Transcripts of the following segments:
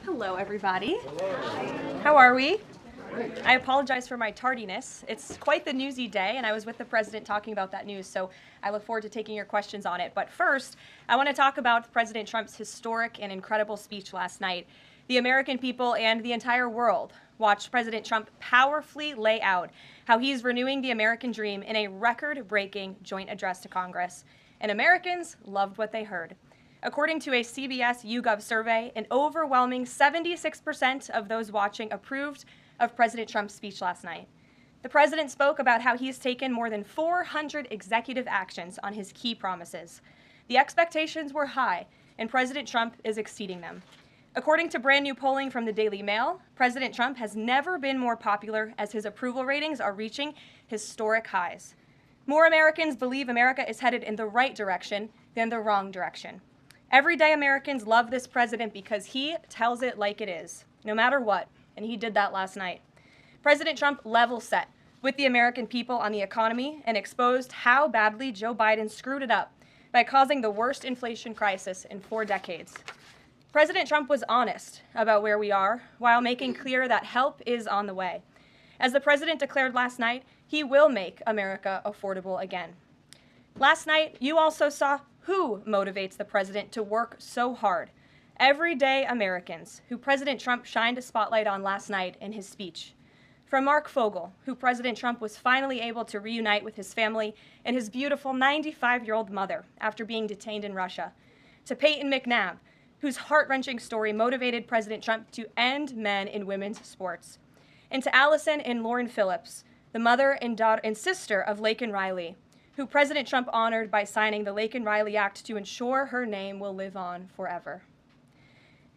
Hello, everybody. Hello. How are we? I apologize for my tardiness. It's quite the newsy day, and I was with the president talking about that news, so I look forward to taking your questions on it. But first, I want to talk about President Trump's historic and incredible speech last night. The American people and the entire world watched President Trump powerfully lay out how he's renewing the American dream in a record-breaking joint address to Congress. And Americans loved what they heard. According to a CBS YouGov survey, an overwhelming 76% of those watching approved of President Trump's speech last night. The president spoke about how he's taken more than 400 executive actions on his key promises. The expectations were high, and President Trump is exceeding them. According to brand new polling from the Daily Mail, President Trump has never been more popular as his approval ratings are reaching historic highs. More Americans believe America is headed in the right direction than the wrong direction. Everyday Americans love this president because he tells it like it is, no matter what, and he did that last night. President Trump level set with the American people on the economy and exposed how badly Joe Biden screwed it up by causing the worst inflation crisis in 4 decades. President Trump was honest about where we are while making clear that help is on the way. As the president declared last night, he will make America affordable again. Last night, you also saw who motivates the president to work so hard. Everyday Americans, who President Trump shined a spotlight on last night in his speech. From Mark Fogel, who President Trump was finally able to reunite with his family and his beautiful 95-year-old mother after being detained in Russia, to Peyton McNabb, whose heart-wrenching story motivated President Trump to end men in women's sports, and to Allison and Lauren Phillips, the mother and daughter and sister of Laken Riley, who President Trump honored by signing the Laken Riley Act to ensure her name will live on forever.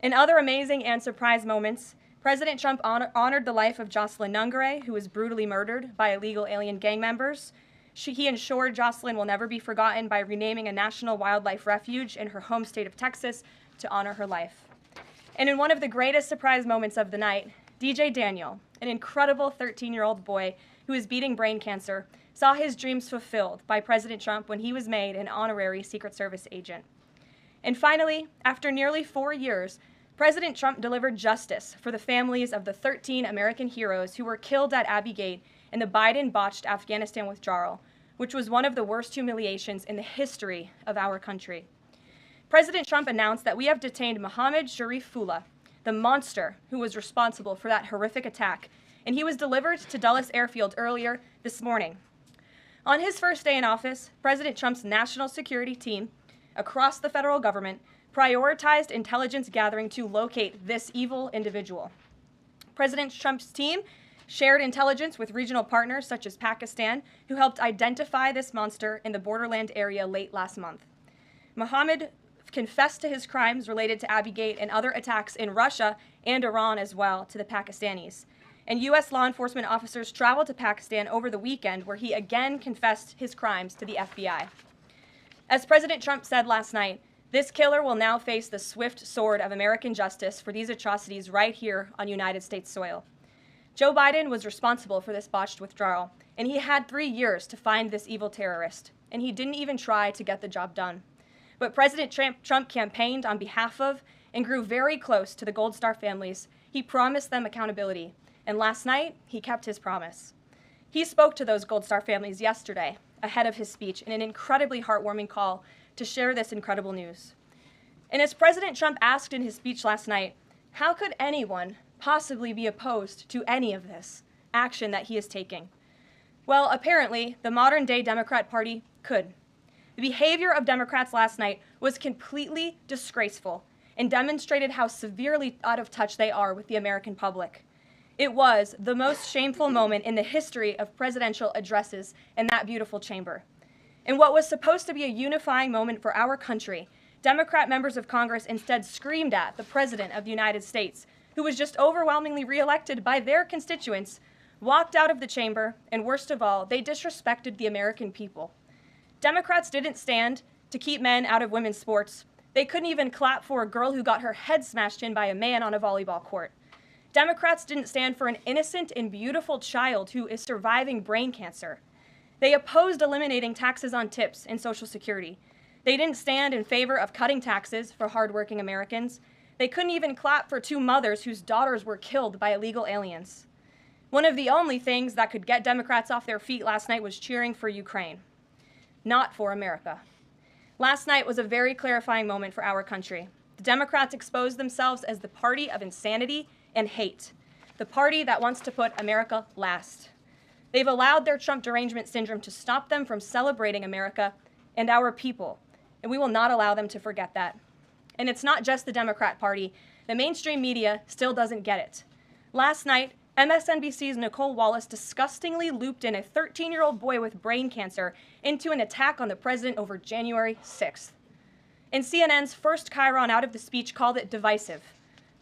In other amazing and surprise moments, President Trump honored the life of Jocelyn Nungare, who was brutally murdered by illegal alien gang members. He ensured Jocelyn will never be forgotten by renaming a national wildlife refuge in her home state of Texas to honor her life. And in one of the greatest surprise moments of the night, DJ Daniel, an incredible 13-year-old boy who is beating brain cancer, saw his dreams fulfilled by President Trump when he was made an honorary Secret Service agent. And finally, after nearly 4 years, President Trump delivered justice for the families of the 13 American heroes who were killed at Abbey Gate in the Biden-botched Afghanistan withdrawal, which was one of the worst humiliations in the history of our country. President Trump announced that we have detained Mohammed Sharifullah, the monster who was responsible for that horrific attack, and he was delivered to Dulles Airfield earlier this morning. On his first day in office, President Trump's national security team across the federal government prioritized intelligence gathering to locate this evil individual. President Trump's team shared intelligence with regional partners such as Pakistan, who helped identify this monster in the borderland area late last month. Mohammed confessed to his crimes related to Abbey Gate and other attacks in Russia and Iran as well to the Pakistanis. And U.S. law enforcement officers traveled to Pakistan over the weekend, where he again confessed his crimes to the FBI. As President Trump said last night, this killer will now face the swift sword of American justice for these atrocities right here on United States soil. Joe Biden was responsible for this botched withdrawal, and he had 3 years to find this evil terrorist, and he didn't even try to get the job done. But President Trump campaigned on behalf of and grew very close to the Gold Star families. He promised them accountability. And last night, he kept his promise. He spoke to those Gold Star families yesterday, ahead of his speech, in an incredibly heartwarming call to share this incredible news. And as President Trump asked in his speech last night, how could anyone possibly be opposed to any of this action that he is taking? Well, apparently, the modern-day Democrat Party could. The behavior of Democrats last night was completely disgraceful and demonstrated how severely out of touch they are with the American public. It was the most shameful moment in the history of presidential addresses in that beautiful chamber. In what was supposed to be a unifying moment for our country, Democrat members of Congress instead screamed at the President of the United States, who was just overwhelmingly reelected by their constituents, walked out of the chamber, and worst of all, they disrespected the American people. Democrats didn't stand to keep men out of women's sports. They couldn't even clap for a girl who got her head smashed in by a man on a volleyball court. Democrats didn't stand for an innocent and beautiful child who is surviving brain cancer. They opposed eliminating taxes on tips and Social Security. They didn't stand in favor of cutting taxes for hardworking Americans. They couldn't even clap for two mothers whose daughters were killed by illegal aliens. One of the only things that could get Democrats off their feet last night was cheering for Ukraine, not for America. Last night was a very clarifying moment for our country. The Democrats exposed themselves as the party of insanity and hate, the party that wants to put America last. They've allowed their Trump derangement syndrome to stop them from celebrating America and our people, and we will not allow them to forget that. And it's not just the Democrat Party. The mainstream media still doesn't get it. Last night, MSNBC's Nicole Wallace disgustingly looped in a 13-year-old boy with brain cancer into an attack on the president over January 6th. And CNN's first chyron out of the speech called it divisive.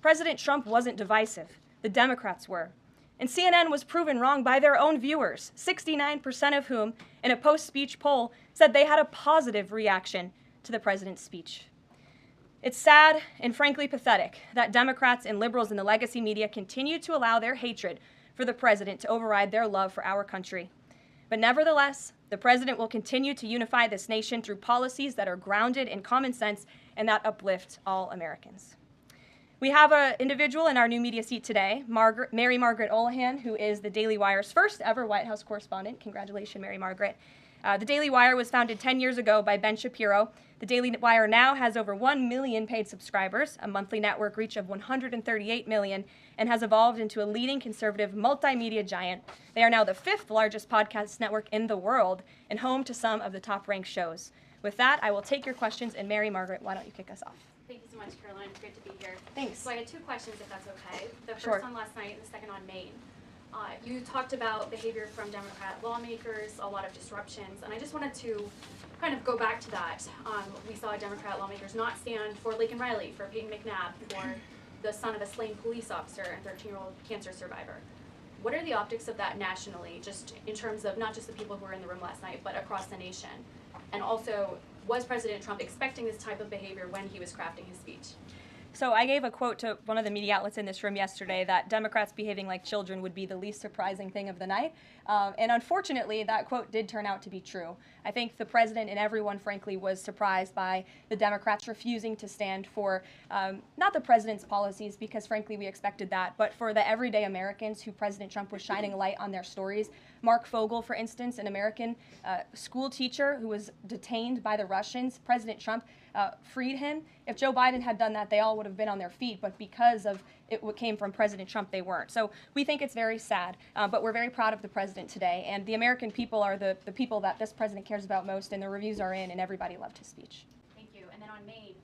President Trump wasn't divisive. The Democrats were. And CNN was proven wrong by their own viewers, 69% of whom, in a post-speech poll, said they had a positive reaction to the president's speech. It's sad and frankly pathetic that Democrats and liberals in the legacy media continue to allow their hatred for the president to override their love for our country. But nevertheless, the president will continue to unify this nation through policies that are grounded in common sense and that uplift all Americans. We have an individual in our new media seat today, Mary Margaret Olohan, who is the Daily Wire's first ever White House correspondent. Congratulations, Mary Margaret. The Daily Wire was founded 10 years ago by Ben Shapiro. The Daily Wire now has over 1 million paid subscribers, a monthly network reach of 138 million, and has evolved into a leading conservative multimedia giant. They are now the 5th largest podcast network in the world and home to some of the top-ranked shows. With that, I will take your questions, and Mary Margaret, why don't you kick us off? Thank you so much, Caroline. It's great to be here. Thanks. So I had 2 questions, if that's okay. The first Sure. on last night and the second on Maine. You talked about behavior from Democrat lawmakers, a lot of disruptions, and I just wanted to kind of go back to that. We saw Democrat lawmakers not stand for Laken Riley, for Peyton McNabb, for the son of a slain police officer and 13-year-old cancer survivor. What are the optics of that nationally, just in terms of not just the people who were in the room last night, but across the nation? And also, was President Trump expecting this type of behavior when he was crafting his speech? So I gave a quote to one of the media outlets in this room yesterday that Democrats behaving like children would be the least surprising thing of the night. And unfortunately, that quote did turn out to be true. I think the president and everyone, frankly, was surprised by the Democrats refusing to stand for not the president's policies, because frankly we expected that, but for the everyday Americans who President Trump was shining a light on their stories. Mark Fogel, for instance, an American school teacher who was detained by the Russians. President Trump freed him. If Joe Biden had done that, they all would have been on their feet, but because of it came from President Trump, they weren't. So we think it's very sad, but we're very proud of the president today, and the American people are the people that this president cares about most, and the reviews are in, and everybody loved his speech. Thank you. And then on Maine,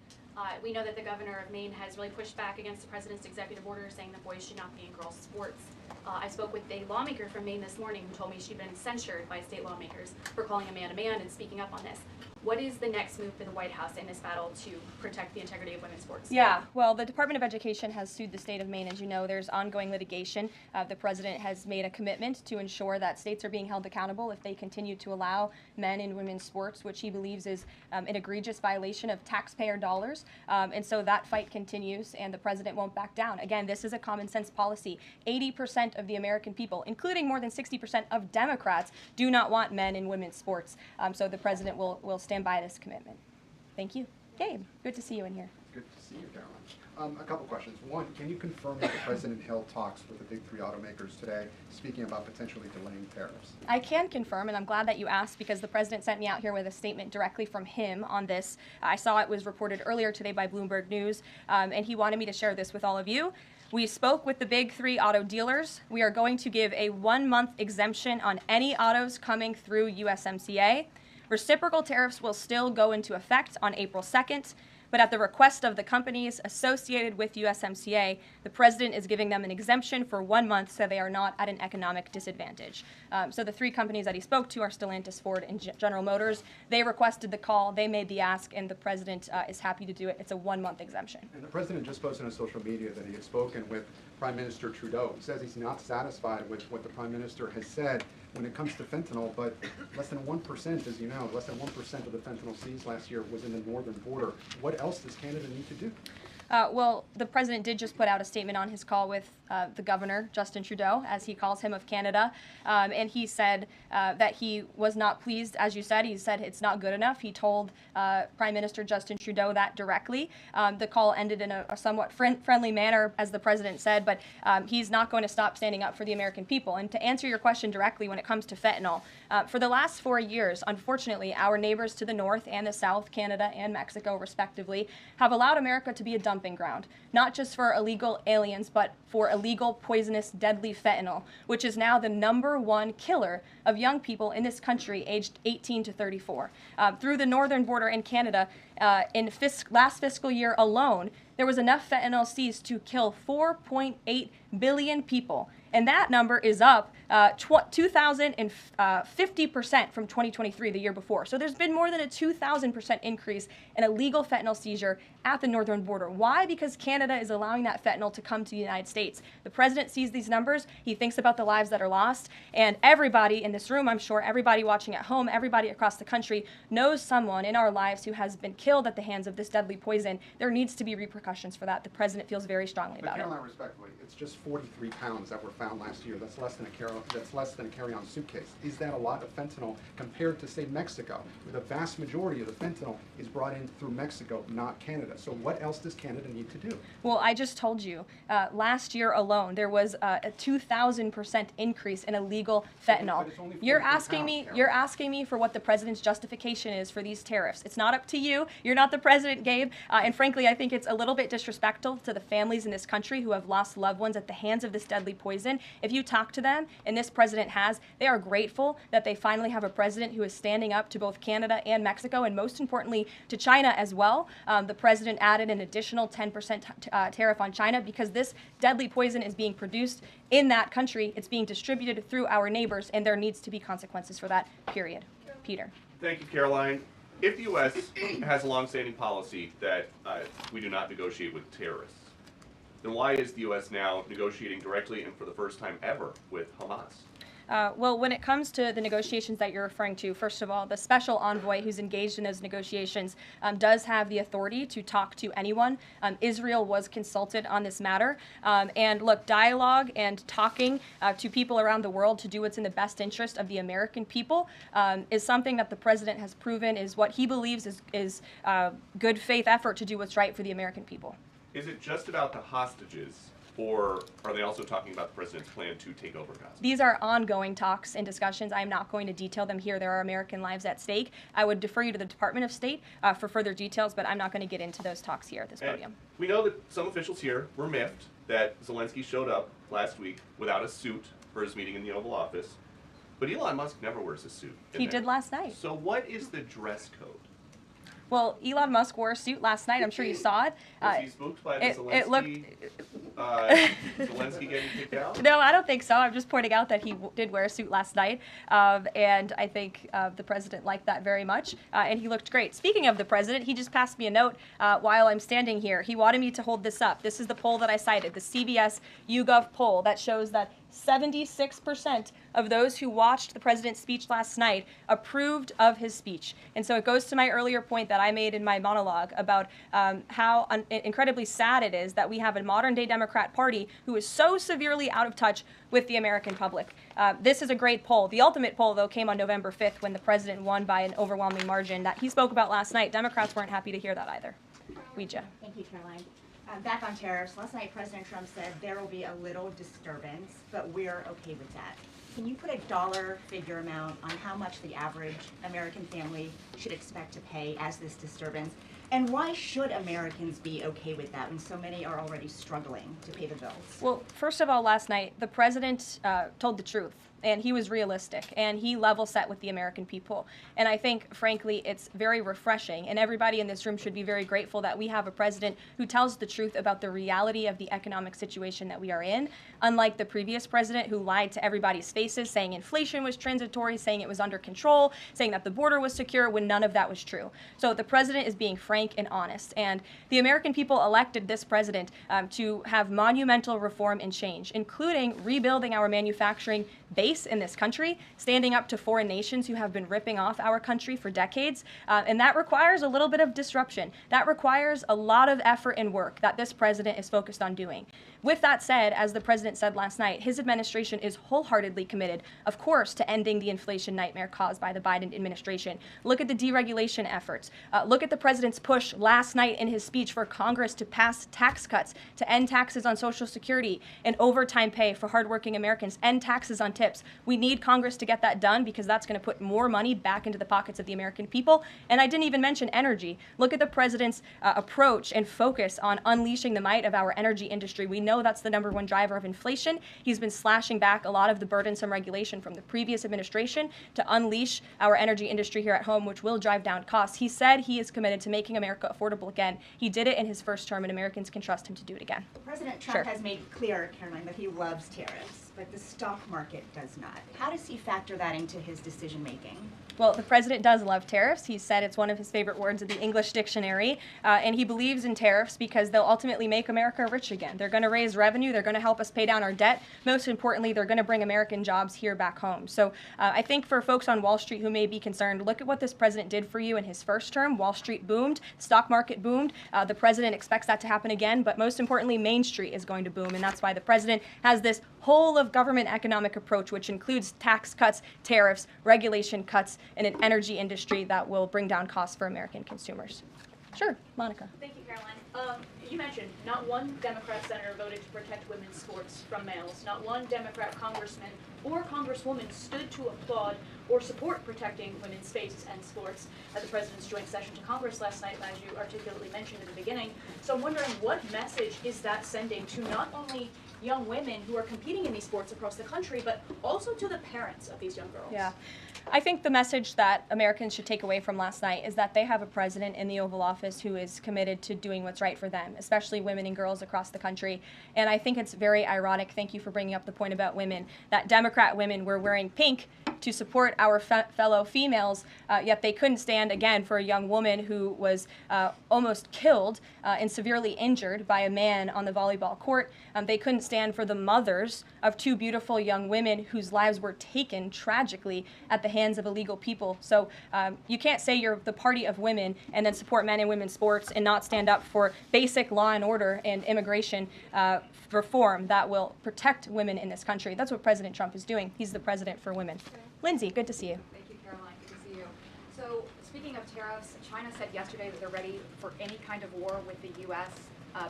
we know that the governor of Maine has really pushed back against the president's executive order saying that boys should not be in girls' sports. I spoke with a lawmaker from Maine this morning who told me she'd been censured by state lawmakers for calling a man and speaking up on this. What is the next move for the White House in this battle to protect the integrity of women's sports? Yeah, well, the Department of Education has sued the state of Maine. As you know, there's ongoing litigation. The president has made a commitment to ensure that states are being held accountable if they continue to allow men in women's sports, which he believes is an egregious violation of taxpayer dollars. And so that fight continues, and the president won't back down. Again, this is a common sense policy. 80% of the American people, including more than 60% of Democrats, do not want men in women's sports. So the president will stand by this commitment. Thank you. Gabe, good to see you in here. Good to see you, Caroline. A couple questions. One, can you confirm that the president held talks with the big 3 automakers today, speaking about potentially delaying tariffs? I can confirm, and I'm glad that you asked, because the president sent me out here with a statement directly from him on this. I saw it was reported earlier today by Bloomberg News, and he wanted me to share this with all of you. We spoke with the big 3 auto dealers. We are going to give a 1-month exemption on any autos coming through USMCA. Reciprocal tariffs will still go into effect on April 2nd, but at the request of the companies associated with USMCA, the president is giving them an exemption for 1 month so they are not at an economic disadvantage. So the 3 companies that he spoke to are Stellantis, Ford, and General Motors. They requested the call, they made the ask, and the president is happy to do it. It's a 1-month exemption. And the president just posted on social media that he had spoken with Prime Minister Trudeau. He says he's not satisfied with what the Prime Minister has said when it comes to fentanyl, but less than 1%, as you know, less than 1% of the fentanyl seized last year was in the northern border. What else does Canada need to do? Well, the president did just put out a statement on his call with the governor, Justin Trudeau, as he calls him, of Canada. And he said that he was not pleased, as you said. He said it's not good enough. He told Prime Minister Justin Trudeau that directly. The call ended in a somewhat friendly manner, as the president said, but he's not going to stop standing up for the American people. And to answer your question directly when it comes to fentanyl, for the last 4 years, unfortunately, our neighbors to the north and the south, Canada and Mexico, respectively, have allowed America to be a dumping ground, not just for illegal aliens, but for illegal, poisonous, deadly fentanyl, which is now the #1 killer of young people in this country aged 18 to 34. Through the northern border in Canada, in last fiscal year alone, there was enough fentanyl seized to kill 4.8 billion people. And that number is up 2,050% from 2023, the year before. So there's been more than a 2,000% increase in illegal fentanyl seizure at the northern border. Why? Because Canada is allowing that fentanyl to come to the United States. The president sees these numbers. He thinks about the lives that are lost. And everybody in this room, I'm sure, everybody watching at home, everybody across the country knows someone in our lives who has been killed at the hands of this deadly poison. There needs to be repercussions for that. The president feels very strongly about it. Caroline, respectfully, it's just 43 pounds that were found last year. That's less than a carry-on suitcase. Is that a lot of fentanyl compared to, say, Mexico, where the vast majority of the fentanyl is brought in through Mexico, not Canada? So what else does Canada need to do? Well, I just told you, last year alone, there was a 2,000% increase in illegal fentanyl. But it's only You're 43 asking pounds, me, Caroline. you're asking me for what the president's justification is for these tariffs. It's not up to you. You're not the president, Gabe. And frankly, I think it's a little bit disrespectful to the families in this country who have lost loved ones at the hands of this deadly poison. If you talk to them, and this president has, they are grateful that they finally have a president who is standing up to both Canada and Mexico, and most importantly, to China as well. The president added an additional 10% tariff on China because this deadly poison is being produced in that country. It's being distributed through our neighbors, and there needs to be consequences for that, period. Peter. Thank you, Caroline. If the U.S. has a longstanding policy that we do not negotiate with terrorists, then why is the U.S. now negotiating directly and for the first time ever with Hamas? Well, when it comes to the negotiations that you're referring to, first of all, the special envoy who's engaged in those negotiations does have the authority to talk to anyone. Israel was consulted on this matter. And look, dialogue and talking to people around the world to do what's in the best interest of the American people is something that the president has proven is what he believes is good faith effort to do what's right for the American people. Is it just about the hostages, or are they also talking about the president's plan to take over Gaza? These are ongoing talks and discussions. I'm not going to detail them here. There are American lives at stake. I would defer you to the Department of State for further details, but I'm not going to get into those talks here at this podium. And we know that some officials here were miffed that Zelensky showed up last week without a suit for his meeting in the Oval Office, but Elon Musk never wears a suit. He did last night. So what is the dress code? Well, Elon Musk wore a suit last night. I'm sure you saw it. Was he spooked by the Zelensky, it looked... Zelensky getting kicked out? No, I don't think so. I'm just pointing out that he did wear a suit last night, and I think the president liked that very much, and he looked great. Speaking of the president, he just passed me a note while I'm standing here. He wanted me to hold this up. This is the poll that I cited, the CBS YouGov poll that shows that 76% of those who watched the president's speech last night approved of his speech. And so it goes to my earlier point that I made in my monologue about how incredibly sad it is that we have a modern-day Democrat Party who is so severely out of touch with the American public. This is a great poll. The ultimate poll, though, came on November 5th when the president won by an overwhelming margin that he spoke about last night. Democrats weren't happy to hear that either. Ouija. Thank you, Caroline. Back on tariffs, last night President Trump said there will be a little disturbance, but we're okay with that. Can you put a dollar figure amount on how much the average American family should expect to pay as this disturbance? And why should Americans be okay with that when so many are already struggling to pay the bills? Well, first of all, last night, the president told the truth. And he was realistic, and he level set with the American people. And I think, frankly, it's very refreshing, and everybody in this room should be very grateful that we have a president who tells the truth about the reality of the economic situation that we are in, unlike the previous president who lied to everybody's faces, saying inflation was transitory, saying it was under control, saying that the border was secure, when none of that was true. So the president is being frank and honest, and the American people elected this president to have monumental reform and change, including rebuilding our manufacturing base face in this country, standing up to foreign nations who have been ripping off our country for decades. And that requires a little bit of disruption. That requires a lot of effort and work that this president is focused on doing. With that said, as the president said last night, his administration is wholeheartedly committed, of course, to ending the inflation nightmare caused by the Biden administration. Look at the deregulation efforts. Look at the president's push last night in his speech for Congress to pass tax cuts, to end taxes on Social Security and overtime pay for hardworking Americans, end taxes on tips. We need Congress to get that done because that's going to put more money back into the pockets of the American people. And I didn't even mention energy. Look at the president's approach and focus on unleashing the might of our energy industry. We know that's the #1 driver of inflation. He's been slashing back a lot of the burdensome regulation from the previous administration to unleash our energy industry here at home, which will drive down costs. He said he is committed to making America affordable again. He did it in his first term, and Americans can trust him to do it again. President Trump Sure. has made clear, Caroline, that he loves tariffs, but the stock market does not. How does he factor that into his decision-making? Well, the president does love tariffs. He said it's one of his favorite words in the English dictionary, and he believes in tariffs because they'll ultimately make America rich again. They're going to raise revenue. They're going to help us pay down our debt. Most importantly, they're going to bring American jobs here back home. So I think for folks on Wall Street who may be concerned, look at what this president did for you in his first term. Wall Street boomed. Stock market boomed. The president expects that to happen again, but most importantly, Main Street is going to boom, and that's why the president has this whole of government economic approach, which includes tax cuts, tariffs, regulation cuts, and an energy industry that will bring down costs for American consumers. Sure, Monica. Thank you, Caroline. You mentioned not one Democrat senator voted to protect women's sports from males. Not one Democrat congressman or congresswoman stood to applaud or support protecting women's space and sports at the president's joint session to Congress last night, as you articulately mentioned at the beginning. So I'm wondering, what message is that sending to not only young women who are competing in these sports across the country, but also to the parents of these young girls? Yeah. I think the message that Americans should take away from last night is that they have a president in the Oval Office who is committed to doing what's right for them, especially women and girls across the country. And I think it's very ironic, thank you for bringing up the point about women, that Democrat women were wearing pink to support our fellow females, yet they couldn't stand, again, for a young woman who was almost killed and severely injured by a man on the volleyball court. They couldn't stand for the mothers of 2 beautiful young women whose lives were taken tragically at the hands of illegal people. So you can't say you're the party of women and then support men and women's sports and not stand up for basic law and order and immigration reform that will protect women in this country. That's what President Trump is doing. He's the president for women. Lindsay, good to see you. Thank you, Caroline. Good to see you. So, speaking of tariffs, China said yesterday that they're ready for any kind of war with the U.S.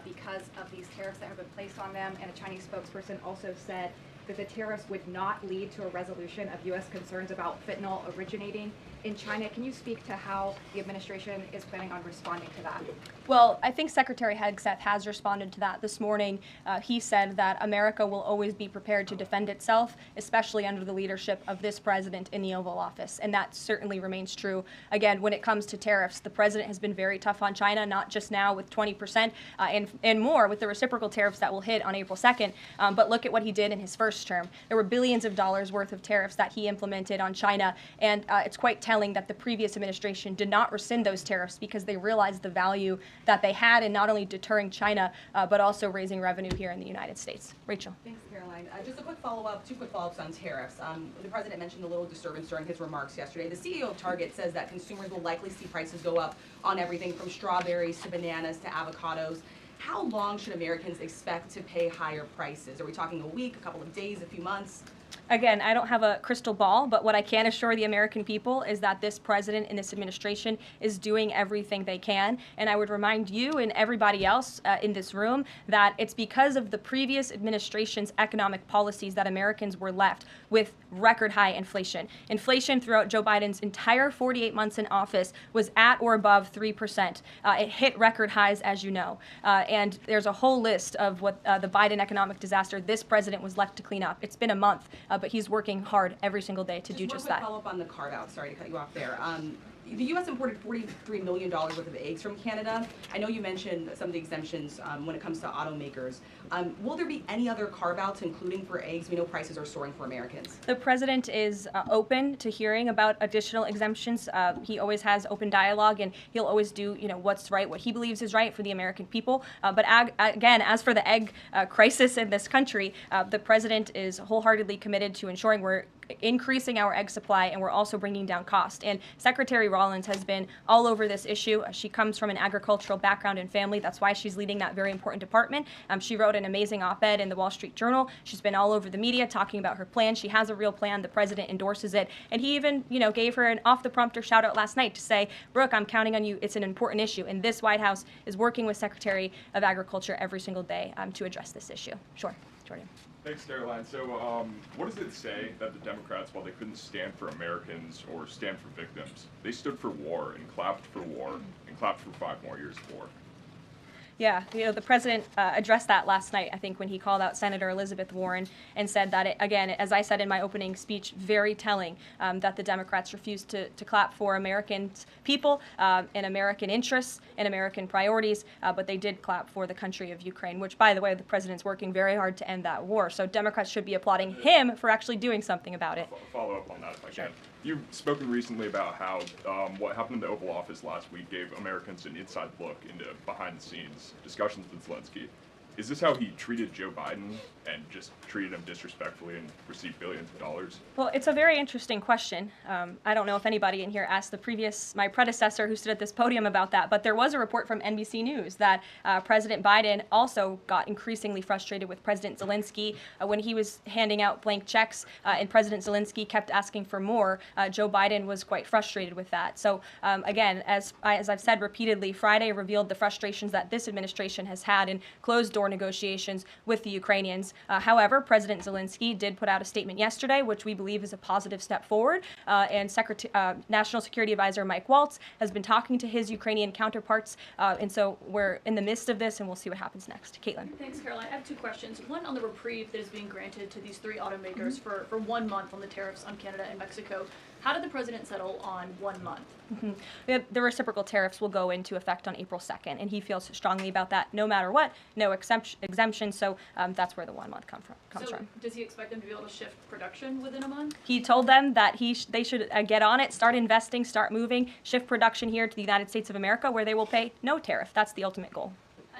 Because of these tariffs that have been placed on them. And a Chinese spokesperson also said that the tariffs would not lead to a resolution of U.S. concerns about fentanyl originating in China. Can you speak to how the administration is planning on responding to that? Well, I think Secretary Hegseth has responded to that this morning. He said that America will always be prepared to defend itself, especially under the leadership of this president in the Oval Office. And that certainly remains true. Again, when it comes to tariffs, the president has been very tough on China, not just now with 20% and more with the reciprocal tariffs that will hit on April 2nd. But look at what he did in his first term. There were billions of dollars worth of tariffs that he implemented on China. And it's quite telling that the previous administration did not rescind those tariffs because they realized the value that they had in not only deterring China, but also raising revenue here in the United States. Rachel. Thanks, Caroline. Just a quick follow-up, 2 quick follow-ups on tariffs. The president mentioned a little disturbance during his remarks yesterday. The CEO of Target says that consumers will likely see prices go up on everything from strawberries to bananas to avocados. How long should Americans expect to pay higher prices? Are we talking a week, a couple of days, a few months? Again, I don't have a crystal ball, but what I can assure the American people is that this president and this administration is doing everything they can. And I would remind you and everybody else in this room that it's because of the previous administration's economic policies that Americans were left with record high inflation. Inflation throughout Joe Biden's entire 48 months in office was at or above 3%. It hit record highs, as you know. And there's a whole list of what the Biden economic disaster this president was left to clean up. It's been a month. But he's working hard every single day to do just that. Just one quick follow-up on the carve-out. Sorry to cut you off there. The U.S. imported $43 million worth of eggs from Canada. I know you mentioned some of the exemptions when it comes to automakers. Will there be any other carve-outs, including for eggs? We know prices are soaring for Americans. The president is open to hearing about additional exemptions. He always has open dialogue, and he'll always do, what's right, what he believes is right for the American people. But again, as for the egg crisis in this country, the president is wholeheartedly committed to ensuring we're increasing our egg supply, and we're also bringing down cost. And Secretary Rollins has been all over this issue. She comes from an agricultural background and family. That's why she's leading that very important department. She wrote an amazing op-ed in the Wall Street Journal. She's been all over the media talking about her plan. She has a real plan. The president endorses it. And he even, gave her an off-the-prompter shout-out last night to say, Brooke, I'm counting on you. It's an important issue. And this White House is working with Secretary of Agriculture every single day to address this issue. Sure, Jordan. Thanks, Caroline. So, what does it say that the Democrats, while they couldn't stand for Americans or stand for victims, they stood for war and clapped for war and clapped for 5 more years of war? Yeah, the president addressed that last night, I think, when he called out Senator Elizabeth Warren and said that, again, as I said in my opening speech, very telling that the Democrats refused to clap for American people and American interests and American priorities, but they did clap for the country of Ukraine, which, by the way, the president's working very hard to end that war. So Democrats should be applauding him for actually doing something about it. Follow up on that if I can. You've spoken recently about how what happened in the Oval Office last week gave Americans an inside look into behind-the-scenes discussions with Zelensky. Is this how he treated Joe Biden and just treated him disrespectfully and received billions of dollars? Well, it's a very interesting question. I don't know if anybody in here asked my predecessor who stood at this podium about that, but there was a report from NBC News that President Biden also got increasingly frustrated with President Zelensky when he was handing out blank checks and President Zelensky kept asking for more. Joe Biden was quite frustrated with that. So again, as I've said repeatedly, Friday revealed the frustrations that this administration has had in closed-door negotiations with the Ukrainians. However, President Zelensky did put out a statement yesterday, which we believe is a positive step forward. And National Security Advisor Mike Waltz has been talking to his Ukrainian counterparts. And so we're in the midst of this, and we'll see what happens next. Caitlin. Thanks, Caroline. I have 2 questions. One on the reprieve that is being granted to these 3 automakers for 1 month on the tariffs on Canada and Mexico. How did the president settle on 1 month? The reciprocal tariffs will go into effect on April 2nd, and he feels strongly about that no matter what, no exemption. So that's where the 1 month comes from. Does he expect them to be able to shift production within a month? He told them that they should get on it, start investing, start moving, shift production here to the United States of America, where they will pay no tariff. That's the ultimate goal.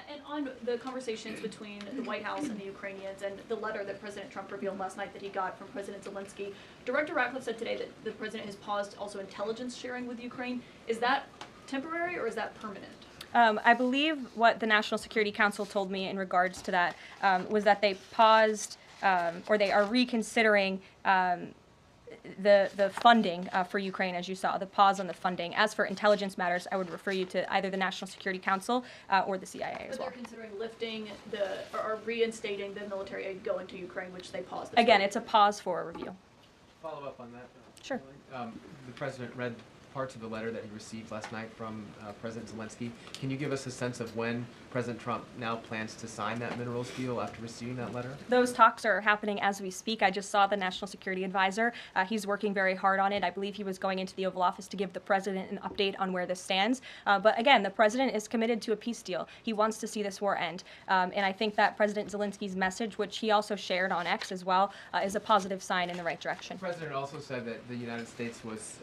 And on the conversations between the White House and the Ukrainians and the letter that President Trump revealed last night that he got from President Zelensky, Director Ratcliffe said today that the president has paused also intelligence sharing with Ukraine. Is that temporary or is that permanent? I believe what the National Security Council told me in regards to that was that they paused or they are reconsidering the funding for Ukraine, as you saw, the pause on the funding. As for intelligence matters, I would refer you to either the National Security Council or the CIA as well. But they're considering lifting or reinstating the military aid going to Ukraine, which they paused. Again, it's a pause for a review. Follow up on that. Sure. The president read parts of the letter that he received last night from President Zelensky. Can you give us a sense of when President Trump now plans to sign that minerals deal after receiving that letter? Those talks are happening as we speak. I just saw the National Security Advisor. He's working very hard on it. I believe he was going into the Oval Office to give the president an update on where this stands. But again, the president is committed to a peace deal. He wants to see this war end. And I think that President Zelensky's message, which he also shared on X as well, is a positive sign in the right direction. The president also said that the United States was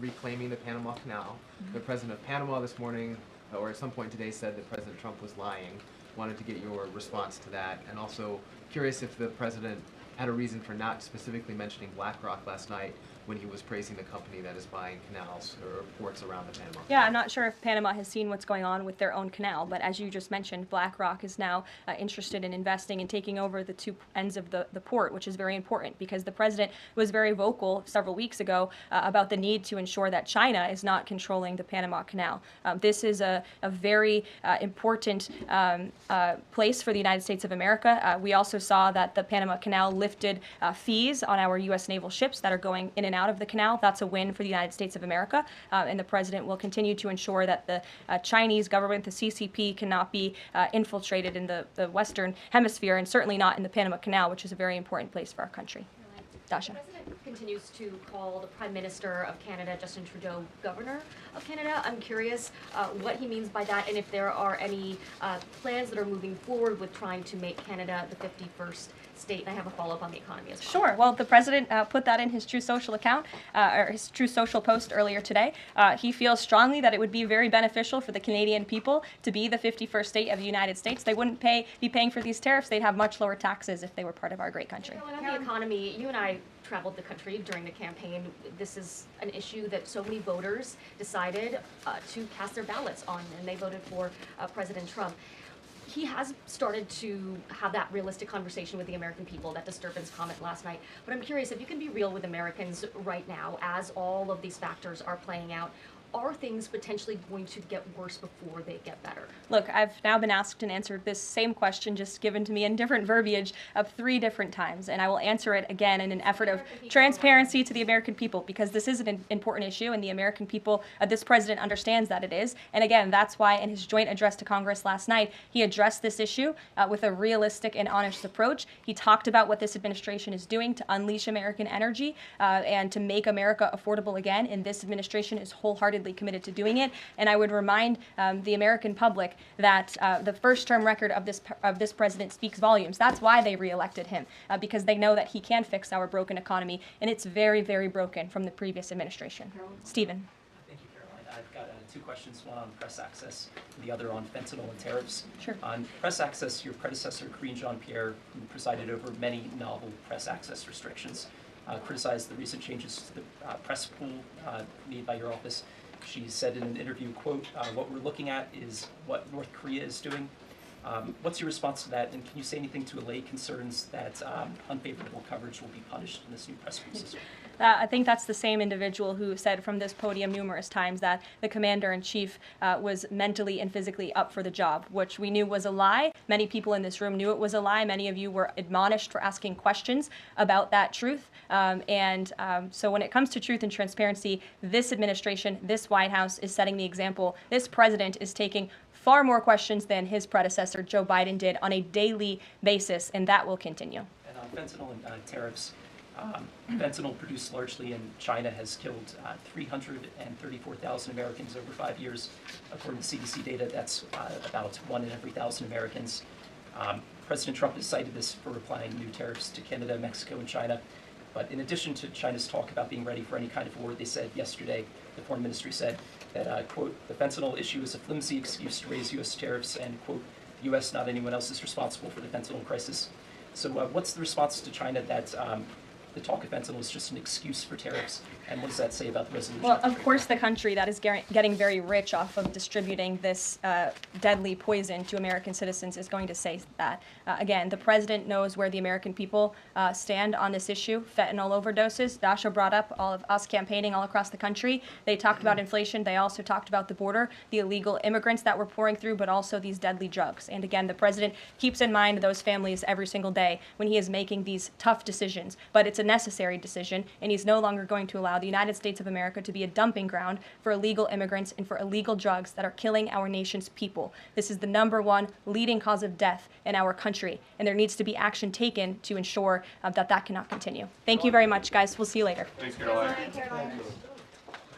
reclaiming the Panama Canal. The president of Panama this morning, or at some point today, said that President Trump was lying. Wanted to get your response to that, and also curious if the president had a reason for not specifically mentioning BlackRock last night when he was praising the company that is buying canals or ports around the Panama Canal. Yeah, I'm not sure if Panama has seen what's going on with their own canal, but as you just mentioned, BlackRock is now interested in investing and taking over the 2 ends of the port, which is very important because the president was very vocal several weeks ago about the need to ensure that China is not controlling the Panama Canal. This is a very important place for the United States of America. We also saw that the Panama Canal lifted fees on our U.S. naval ships that are going in and out of the canal. That's a win for the United States of America, and the president will continue to ensure that the Chinese government, the CCP, cannot be infiltrated in the Western Hemisphere, and certainly not in the Panama Canal, which is a very important place for our country. Dasha. The president continues to call the Prime Minister of Canada, Justin Trudeau, Governor of Canada. I'm curious what he means by that, and if there are any plans that are moving forward with trying to make Canada the 51st state. And I have a follow-up on the economy as well. Sure. Well, the president put that in his True Social account, or his True Social post earlier today. He feels strongly that it would be very beneficial for the Canadian people to be the 51st state of the United States. They wouldn't be paying for these tariffs. They'd have much lower taxes if they were part of our great country. On the economy, you and I traveled the country during the campaign. This is an issue that so many voters decided to cast their ballots on, and they voted for President Trump. He has started to have that realistic conversation with the American people, that disturbance comment last night. But I'm curious if you can be real with Americans right now as all of these factors are playing out. Are things potentially going to get worse before they get better? Look, I've now been asked and answered this same question, just given to me in different verbiage, of 3 different times, and I will answer it again in an effort of transparency to the American people, because this is an important issue, and the American people, this president understands that it is. And again, that's why in his joint address to Congress last night, he addressed this issue with a realistic and honest approach. He talked about what this administration is doing to unleash American energy and to make America affordable again, and this administration is wholeheartedly committed to doing it. And I would remind the American public that the first-term record of this president speaks volumes. That's why they reelected him, because they know that he can fix our broken economy, and it's very, very broken from the previous administration. Stephen. Thank you, Caroline. I've got 2 questions, one on press access, and the other on fentanyl and tariffs. Sure. On press access, your predecessor, Karine Jean-Pierre, who presided over many novel press access restrictions, criticized the recent changes to the press pool made by your office. She said in an interview, quote, what we're looking at is what North Korea is doing. What's your response to that, and can you say anything to allay concerns that unfavorable coverage will be punished in this new press pool system? I think that's the same individual who said from this podium numerous times that the commander-in-chief was mentally and physically up for the job, which we knew was a lie. Many people in this room knew it was a lie. Many of you were admonished for asking questions about that truth. So when it comes to truth and transparency, this administration, this White House is setting the example. This president is taking far more questions than his predecessor, Joe Biden, did on a daily basis, and that will continue. And on fentanyl and tariffs, fentanyl produced largely in China has killed 334,000 Americans over 5 years. According to CDC data, that's about 1 in every 1,000 Americans. President Trump has cited this for applying new tariffs to Canada, Mexico, and China. But in addition to China's talk about being ready for any kind of war, they said yesterday, the foreign ministry said that, quote, the fentanyl issue is a flimsy excuse to raise U.S. tariffs, and, quote, the U.S., not anyone else, is responsible for the fentanyl crisis. So what's the response to China that the talk of fentanyl is just an excuse for tariffs, and what does that say about the resolution? Well, of course, the country that is getting very rich off of distributing this deadly poison to American citizens is going to say that. Again, the president knows where the American people stand on this issue, fentanyl overdoses. Dasha brought up all of us campaigning all across the country. They talked about inflation. They also talked about the border, the illegal immigrants that we're pouring through, but also these deadly drugs. And again, the president keeps in mind those families every single day when he is making these tough decisions. But it's a necessary decision, and he's no longer going to allow the United States of America to be a dumping ground for illegal immigrants and for illegal drugs that are killing our nation's people. This is the #1 leading cause of death in our country, and there needs to be action taken to ensure that cannot continue. Thank you very much, guys. We'll see you later. Thanks, Caroline. Caroline.